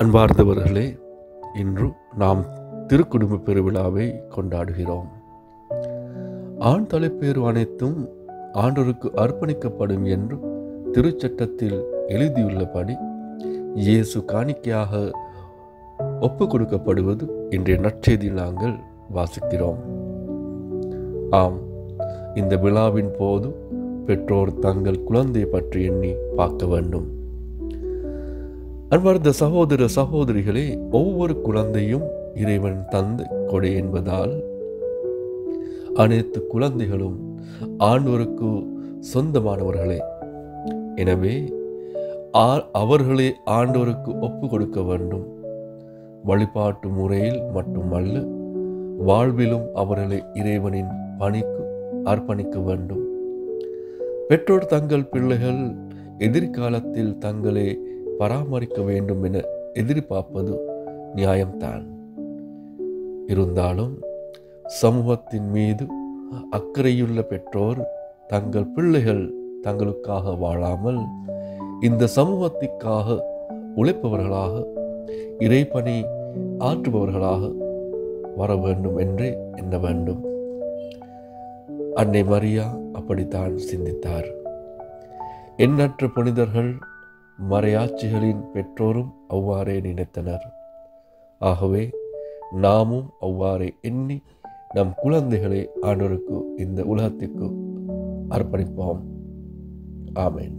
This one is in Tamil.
அன்பார்ந்தவர்களே, இன்று நாம் திருக்குடும்ப பெருவிழாவை கொண்டாடுகிறோம். ஆண் தலைப்பேறு அனைத்தும் ஆண்டவருக்கு அர்ப்பணிக்கப்படும் என்று திருச்சட்டத்தில் எழுதியுள்ளபடி இயேசு காணிக்கையாக ஒப்பு கொடுக்கப்படுவது இன்றைய நற்செய்தியில் நாங்கள் வாசிக்கிறோம். ஆம், இந்த விழாவின் போது பெற்றோர் தங்கள் குழந்தையை பற்றி எண்ணி பார்க்க வேண்டும். அன்பார்ந்த சகோதர சகோதரிகளே, ஒவ்வொரு குழந்தையும் இறைவன் தந்த கொடை என்பதால் அனைத்து குழந்தைகளும் ஆண்டவருக்கு சொந்தமானவர்களே. எனவே அவர்களை ஆண்டவருக்கு ஒப்பு கொடுக்க வேண்டும். வழிபாட்டு முறையில் மட்டுமல்ல, வாழ்விலும் அவர்களை இறைவனின் பணிக்கு அர்ப்பணிக்க வேண்டும். பெற்றோர் தங்கள் பிள்ளைகள் எதிர்காலத்தில் தங்களை பராமரிக்க வேண்டும் என எதிர்பார்ப்பது நியாயம்தான். இருந்தாலும் சமூகத்தின் மீது அக்கறையுள்ள பெற்றோர் தங்கள் பிள்ளைகள் தங்களுக்காக வாழாமல் இந்த சமூகத்திற்காக உழைப்பவர்களாக, இறைப்பணி ஆற்றுபவர்களாக வர வேண்டும் என்றே எண்ண வேண்டும். அன்னை மரியா அப்படித்தான் சிந்தித்தார். எண்ணற்ற புனிதர்கள், மறையாட்சிகளின் பெற்றோரும் அவ்வாறே நினைத்தனர். ஆகவே நாமும் அவ்வாறே எண்ணி நம் குழந்தைகளை ஆண்டவருக்கு, இந்த உலகத்திற்கு அர்ப்பணிப்போம். ஆமென்.